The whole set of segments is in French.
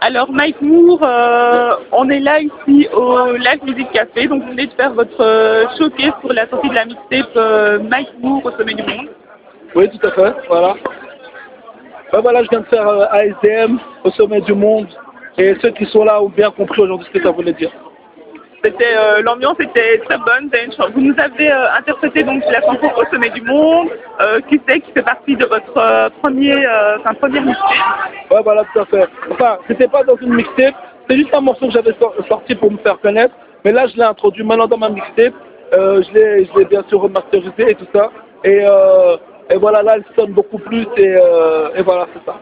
Alors Mike Moore, on est là ici au Live Music Café, donc vous venez de faire votre showcase pour la sortie de la mixtape Mike Moore au sommet du monde. Oui, tout à fait, voilà. Ben voilà, je viens de faire ASDM au sommet du monde, et ceux qui sont là ont bien compris aujourd'hui ce que ça voulait dire. C'était l'ambiance était très bonne. Vous nous avez interprété donc la chanson au sommet du monde, qui fait partie de votre première mixtape. Ouais, voilà, tout à fait. Enfin, c'était pas dans une mixtape, c'est juste un morceau que j'avais sorti pour me faire connaître, mais là je l'ai introduit maintenant dans ma mixtape. Je l'ai bien sûr remasterisé et tout ça, et voilà, là elle sonne beaucoup plus, et voilà, c'est ça.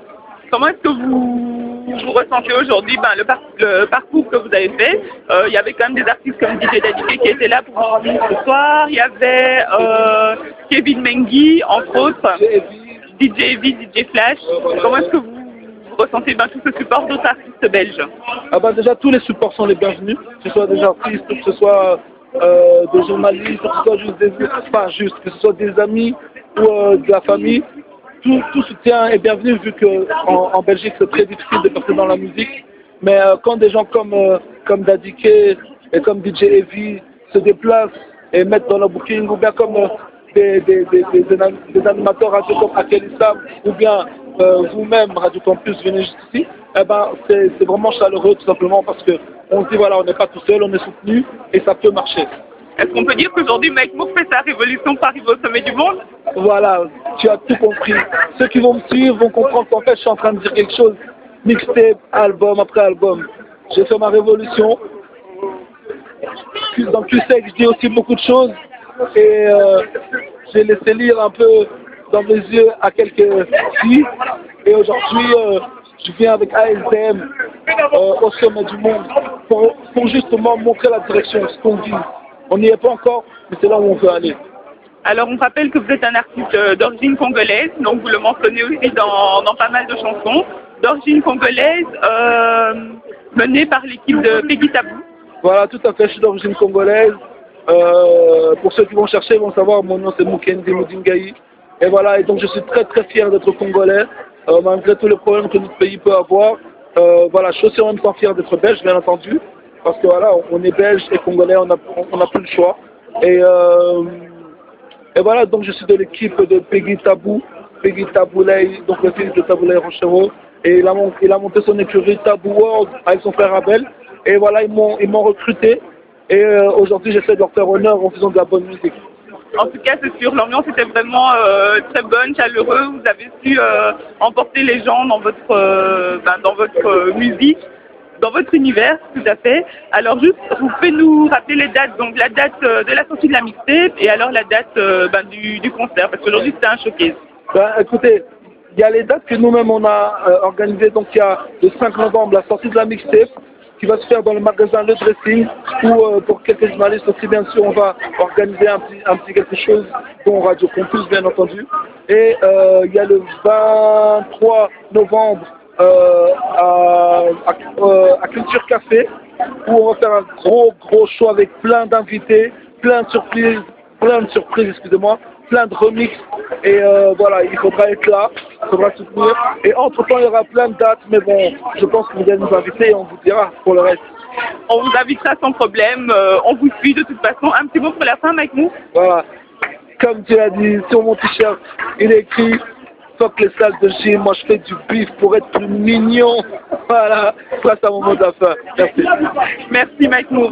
Comment est-ce que vous ressentez aujourd'hui le parcours que vous avez fait? Il y avait quand même des artistes comme DJ Daddy qui étaient là pour vous revenir ce soir. Il y avait Kevin Mengi, entre autres, DJ Evie, DJ Flash. Voilà. Comment est-ce que vous ressentez tout ce support d'autres artistes belges? Déjà, tous les supports sont les bienvenus, que ce soit des artistes, que ce soit des journalistes, que ce soit que ce soit des amis ou de la famille. Tout soutien est bienvenu vu qu'en Belgique c'est très difficile de percer dans la musique. Mais quand des gens comme Daddy K et comme DJ Evie se déplacent et mettent dans leur booking, ou bien comme des animateurs radio comme Akel Issam, ou bien vous-même, Radio Campus, venez juste ici, c'est vraiment chaleureux tout simplement parce qu'on se dit voilà, on n'est pas tout seul, on est soutenu et ça peut marcher. Est-ce qu'on peut dire qu'aujourd'hui Mike Moore fait sa révolution pour arriver au sommet du monde? Voilà, tu as tout compris. Ceux qui vont me suivre vont comprendre qu'en fait je suis en train de dire quelque chose. Mixtape, album après album. J'ai fait ma révolution. Dans QSEC, je dis aussi beaucoup de choses. Et j'ai laissé lire un peu dans mes yeux à quelques filles. Et aujourd'hui, je viens avec ASDM au sommet du monde pour justement montrer la direction, ce qu'on vit. On n'y est pas encore, mais c'est là où on veut aller. Alors on rappelle que vous êtes un artiste d'origine congolaise, donc vous le mentionnez aussi dans pas mal de chansons, d'origine congolaise, menée par l'équipe de Peggy Tabou. Voilà, tout à fait, je suis d'origine congolaise. Pour ceux qui vont chercher, ils vont savoir, mon nom c'est Mukendi Mudingayi. Et voilà, et donc je suis très très fier d'être congolais, malgré tous les problèmes que notre pays peut avoir. Voilà, je suis aussi en même temps fier d'être belge, bien entendu, parce que voilà, on est belge et congolais, on n'a plus le choix. Et voilà, donc je suis de l'équipe de Peggy Taboulay, donc le fils de Taboulay Ranchero, et il a monté son écurie Tabou World avec son frère Abel, et voilà, ils m'ont recruté, et aujourd'hui j'essaie de leur faire honneur en faisant de la bonne musique. En tout cas, c'est sûr, l'ambiance était vraiment très bonne, chaleureuse, vous avez su emporter les gens dans votre musique, dans votre univers, tout à fait. Alors juste, vous pouvez nous rappeler les dates, donc la date de la sortie de la mixtape et alors la date du concert, parce qu'aujourd'hui c'était un showcase. Écoutez, il y a les dates que nous-mêmes on a organisées, donc il y a le 5 novembre la sortie de la mixtape qui va se faire dans le magasin Le Dressing, où pour quelques journalistes aussi bien sûr on va organiser un petit quelque chose dont Radio Campus bien entendu. Et il y a le 23 novembre à Culture Café, où on va faire un gros show avec plein d'invités, plein de surprises, excusez-moi, plein de remixes, et voilà, il faudra être là, il faudra soutenir, et entre-temps il y aura plein de dates, mais bon, je pense que vous allez nous inviter et on vous dira pour le reste. On vous invitera sans problème, on vous suit de toute façon. Un petit mot pour la fin, Mike Moore? Voilà, comme tu l'as dit, sur mon t-shirt, il est écrit fuck les salles de gym, moi je fais du bif pour être plus mignon. Voilà, ça c'est mon mot de la fin. Merci. Merci Mike Moore.